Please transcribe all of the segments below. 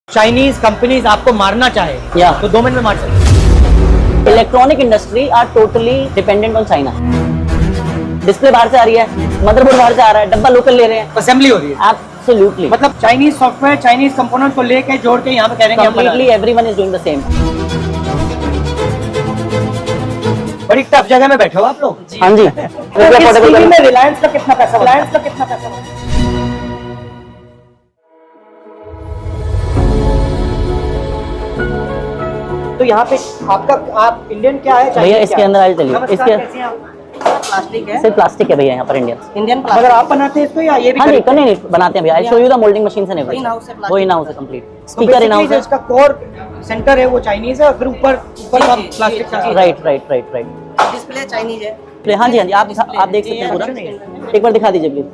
Chinese companies आपको मारना चाहे तो 2 मिनट में मार सकते। Electronic industry are totally dependent on China. Display बाहर से आ रही है, मदरबोर्ड बाहर से आ रहा है, डब्बा लोकल ले रहे हैं, असेंबली हो रही है। एब्सोल्युटली, मतलब चाइनीज सॉफ्टवेयर चाइनीज कंपोनेंट को लेके जोड़ के यहाँ पे कह रहे हैं completely everyone is doing the same. बड़ी टफ जगह में बैठे हो आप लोग। हाँ जी। इस टीवी में रिलायंस का कितना पैसा बनता है? तो यहाँ पे आपका आप इंडियन क्या है? भैया इसके अंदर आज चलिए, इसके प्लास्टिक है, सिर्फ प्लास्टिक है भैया यहाँ पर इंडियन इंडियन अगर आप बनाते हैं इसको या ये भी? हाँ जी, नहीं बनाते हैं भैया। I show you the moulding machine and everything. वो इन हाउस है कंप्लीट। स्पीकर इन हाउस है। इसका कोर सेंटर है वो चाइनीज है और फिर ऊपर का प्लास्टिक का। राइट। डिस्प्ले चाइनीज है। हाँ जी, आप देख सकते हैं पूरा। एक बार दिखा दीजिए प्लीज।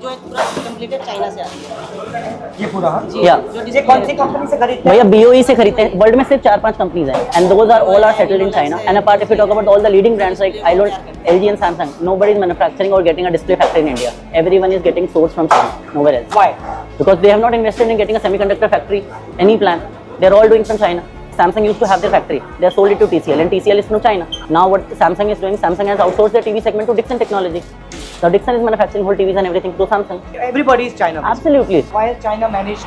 जो पूरा कंप्लीटेड चाइना से आती है ये पूरा। या ये कौन सी कंपनी से खरीदते हैं? भैया BOE से खरीदते हैं। वर्ल्ड में सिर्फ 4-5 कंपनीज हैं and those are all are settled in China and apart if you talk about all the leading brands like LG and Samsung, nobody is manufacturing or getting a display factory in India. Everyone is getting sourced from China, nowhere else. Why? Because they have not invested in getting a semiconductor factory, any plan. They are all doing from China. Samsung used to have their factory. They have sold it to TCL and TCL is from China. Now what Samsung is doing, Samsung has outsourced their TV segment to Dixon Technology. Now Dixon is manufacturing whole TVs and everything through Samsung. Everybody is China. Absolutely. Why has China managed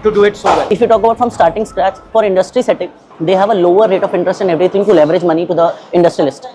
to do it so well? If you talk about from starting scratch, for industry setting, they have a lower rate of interest and everything to leverage money to the industrialist.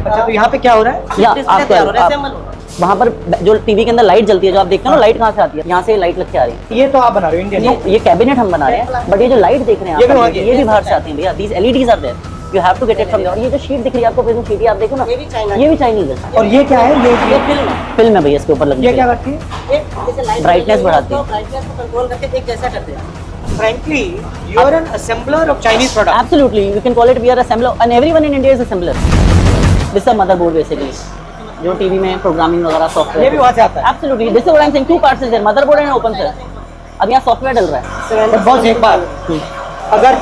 अच्छा, तो यहाँ पे क्या हो रहा है? या display तैयार हो रहा है, असेंबल हो रहा है। वहाँ पर जो टीवी के अंदर लाइट जलती है, जो आप देखते हैं ना, लाइट कहाँ से आती है? यहाँ से लाइट लग के आ रही है। ये तो आप बना रहे हो इंडियन? ये कैबिनेट हम बना रहे हैं, बट ये जो लाइट देख रहे हैं ये भी आप, वहाँ की है। ये भी बाहर से आती है भैया। These LEDs are there, you have to get it from there. ये जो शीट दिख रही है आपको, प्रिज्म शीट, ये आप देखो ना, ये भी चाइना ये भी चाइनीज है। और ये क्या है? ये फिल्म है। फिल्म है भैया, इसके ऊपर लगनी ये क्या है। करती है? एक जैसे लाइट Brightness बढ़ाती है। ब्राइटनेस को कंट्रोल करके एक जैसा करते हैं। Frankly, you are an assembler of Chinese products. Absolutely, you can call it we are assembler and everyone in India is assembler. This is a motherboard basically. जो TV में प्रोग्रामिंग वगैरह software, ये भी वहाँ से आता है? Absolutely, this is what I'm saying. Two parts is there, motherboard and open cell. अब यहाँ सॉफ्टवेयर डल रहा है। But boss, एक बात, अगर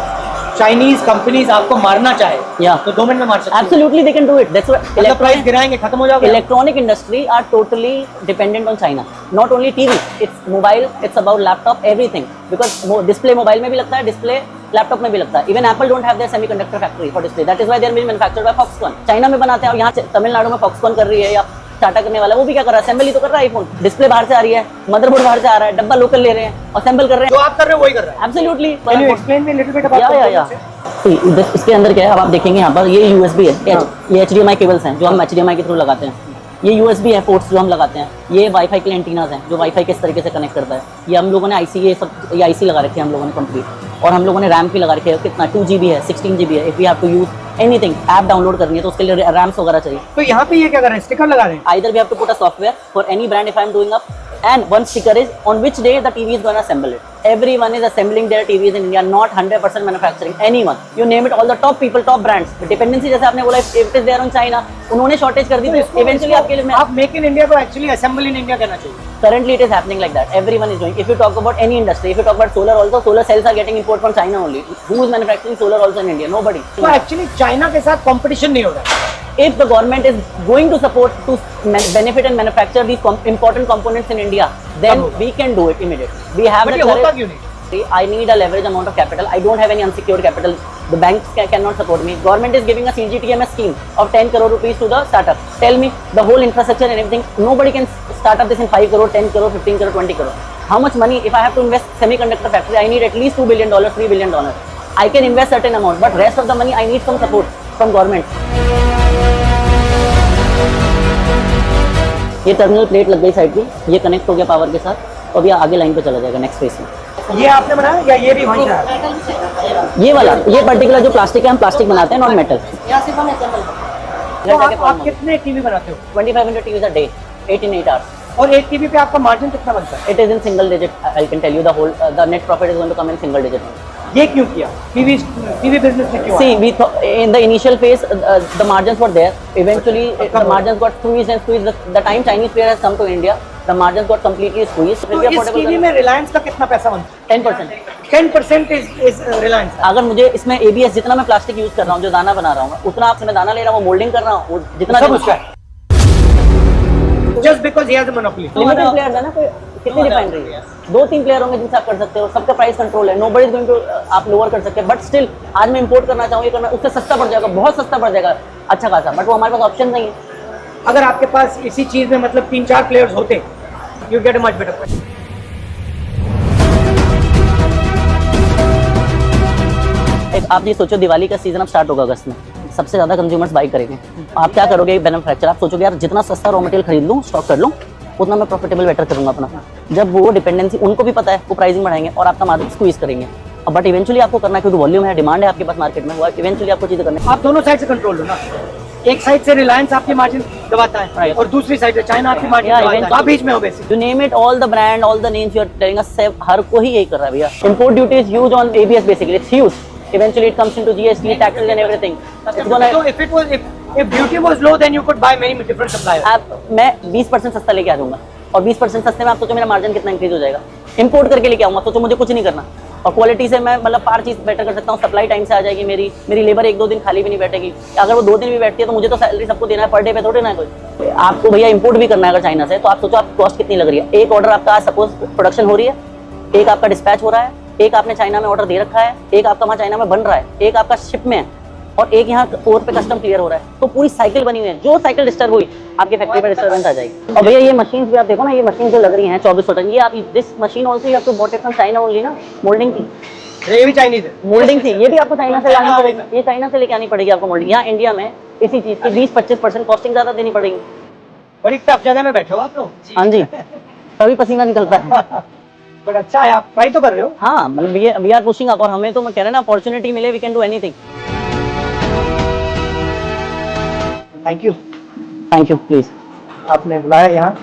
चाइनीज कंपनीज आपको मारना चाहे तो 2 मिनट में मार सकते हैं। Absolutely, they can do it. That's what मतलब प्राइस गिराएंगे, खत्म हो जाएगा। electronic industry are totally dependent on China. Not only TV, it's mobile, it's about laptop, everything. Because display mobile में भी लगता है, display लैपटॉप में भी लगता है। Even Apple don't have their semiconductor factory for display. That is why they are being manufactured by Foxconn. China में बनाते हैं और यहाँ तमिलनाडु में Foxconn कर रही है या टाटा करने वाला, वो भी क्या कर रहा है? असेंबली तो कर रहा है। आईफोन डिस्प्ले बाहर से आ रही है, मदरबोर्ड बाहर से आ रहा है, डब्बा लोकल ले रहे हैं, असेंबल कर रहे जो आप कर रहे हो वही कर रहा है। Absolutely. Can you explain me a little bit about या इसके अंदर क्या है, अब आप देखेंगे यहाँ पर ये USB है, ये HDMI केबल्स हैं जो हम HDMI के थ्रू लगाते हैं। ये USB है पोर्ट्स जो हम लगाते हैं। ये वाईफाई के लिए एंटीनास हैं जो वाईफाई किस तरीके से कनेक्ट करता है। ये हम लोगों ने IC, ये IC लगा रखे हैं हम लोगों ने कंप्लीट। और हम लोगों ने रैम भी लगा रखी है, कितना 2 GB है, 16 GB है। If we have to use anything, app download करनी है तो उसके लिए रैम्स वगैरह चाहिए। तो यहाँ पे ये क्या कर रहे हैं? स्टिकर लगा रहे हैं? Either we have to put a software for any brand if I am doing up, and one sticker is on which day the TV is going to assemble it. Everyone is assembling their TVs in India, not 100% manufacturing. Anyone, you name it, all the top people, top brands. The dependency जैसे आपने बोला, if it is there on China, उन्होंने shortage कर दी तो eventually आपके लिए आप make in India को एक्चुअली असेंबल इन इंडिया कहना चाहिए। Currently it is happening like that. Everyone is doing. If you talk about any industry, if you talk about solar also, solar cells are getting import from China only. Who is manufacturing solar also in India? Nobody. तो actually China के साथ competition नहीं हो रहा है। If the government is going to support to benefit and manufacture these important components in India, then we can do it immediately. We have But the ये होता courage. क्यों नहीं? I need a leverage amount of capital. I don't have any unsecured capital. The banks cannot support me. Government is giving a CGTMS scheme of 10 crore rupees to the startup. Tell me the whole infrastructure and everything. Nobody can start up this in 5 crore, 10 crore, 15 crore, 20 crore. How much money? If I have to invest semiconductor factory, I need at least $2 billion, $3 billion. I can invest certain amount, but rest of the money I need some support from government. ये terminal plate लग गई side की, ये connect हो गया power के साथ, और अभी आगे लाइन पे चला जाएगा नेक्स्ट फेज में। ये आपने बनाया या ये भी वहीं से आया? ये वाला, ये पर्टिकुलर जो प्लास्टिक है, हम प्लास्टिक बनाते हैं, नॉन मेटल। यहाँ से हम असेंबल करते हैं। तो आप कितने टीवी बनाते हो? 2500 TVs a day, 8 in 8 hours. और एक टीवी पे आपका मार्जिन कितना बनता है? It is in single digit. I can tell you the net profit is going to come in single digit. ये क्यों किया? टीवी बिजनेस में क्यों? See, in the initial phase, the margins were there. Eventually, the margins got squeezed. The time Chinese player has come to India, the margins got completely squeezed. तो इस TV में रिलायंस का कितना पैसा बनता है? 10%. 10% इज रिलायंस। अगर मुझे इसमें ABS जितना मैं प्लास्टिक यूज कर रहा हूँ, जो दाना बना रहा हूँ, उतना आपसे मैं दाना ले रहा हूँ, मोल्डिंग कर रहा हूँ, जितना सब उसका है। तो just because he has a monopoly. Limited players है ना, कोई कितनी रिफाइनरी है, 2-3 प्लेयर होंगे जिनसे आप कर सकते हो, सबका प्राइस कंट्रोल है, नोबडी इज गोइंग टू आप लोअर कर सकते हैं, बट स्टिल आज मैं इंपोर्ट करना चाहूँ, ये करना, उससे सस्ता पड़ जाएगा, बहुत सस्ता पड़ जाएगा अच्छा खासा, बट वो हमारे पास ऑप्शन नहीं है। अगर आपके पास इसी चीज में मतलब 3-4 प्लेयर्स होते, you get a much better price. एक आप ये सोचो, दिवाली का सीजन अब स्टार्ट होगा अगस्त में, सबसे ज्यादा कंज्यूमर्स बाई करेंगे, आप क्या करोगे, एक मैन्युफैक्चर आप सोचोगे यार जितना सस्ता रॉ मटेरियल खरीद लूँ, स्टॉक कर लूँ, उतना मैं प्रॉफिटेबल बेटर करूंगा अपना। जब वो डिपेंडेंसी उनको भी पता है, वो प्राइसिंग बढ़ाएंगे और आपका मार्जिन स्क्वीज करेंगे, बट इवेंचुअली आपको करना है, क्योंकि वॉल्यूम है, डिमांड है आपके पास मार्केट में, वो इवेंचुअली आपको चीजें करनी है। आप दोनों साइड से कंट्रोल लो ना, एक साइड से रिलायंस आपकी मार्जिन दबाता है Right. और दूसरी साइड से चाइना आपकी मार्जिन Yeah, दबाता है, eventually. आप बीच में हो basic. You name it, all the brand, all the names you are telling us, हर कोई यही कर रहा है भैया। Import duty is huge on ABS basically, it's huge. Eventually it comes into GST, taxes and everything. It's gonna, So if duty was low, then you could buy many different suppliers. मैं 20% सस्ता लेके आ जाऊंगा और 20% सस्ते में आप सोचो मेरा मार्जिन कितना इंक्रीज हो जाएगा। इंपोर्ट करके लेके आऊंगा, सोचो मुझे कुछ नहीं करना और क्वालिटी से मैं मतलब पार चीज बेटर कर सकता हूँ, सप्लाई टाइम से आ जाएगी, मेरी लेबर 1-2 दिन खाली भी नहीं बैठेगी, अगर वो 2 दिन भी बैठती है तो मुझे तो सैलरी सबको देना है, पर डे पे थोड़ी ना है कोई। आपको भैया इंपोर्ट भी करना है अगर चाइना से, तो आप सोचो आप कॉस्ट कितनी लग रही है। एक ऑर्डर आपका सपोज प्रोडक्शन हो रही है, एक आपका डिस्पैच हो रहा है, एक आपने चाइना में ऑर्डर दे रखा है, एक आपका वहाँ चाइना में बन रहा है, एक आपका शिप में है और एक यहाँ ओर पे कस्टम क्लियर हो रहा है, तो पूरी साइकिल बनी हुई है। जो साइकिल डिस्टर्ब हुई आपकी फैक्ट्री पे डिस्टर्बेंस आ जाएगी। और भैया ये मशीन भी आप देखो ना, ये मशीन जो लग रही है 24 टन, ये आप this machine also you have to bought it from China only ना, मोल्डिंग थी, ये भी चाइनीज है। मोल्डिंग थी, ये भी आपको चाइना से लानी पड़ेगी, ये चाइना से लेके आनी पड़ेगी आपको मोल्डिंग। यहाँ इंडिया में इसी चीज की 20-25% कॉस्टिंग ज्यादा देनी पड़ेगी। बड़ी टफ जगह में बैठे हो आप लोग। हाँ जी, तभी पसीना निकलता है। बट अच्छा है, आप ट्राई तो कर रहे हो। हाँ मतलब वी आर पुशिंग अप, और हमें तो मैं कह रहा ना, अपॉर्चुनिटी मिले we can do anything. Thank you please. आपने बुलाया यहाँ।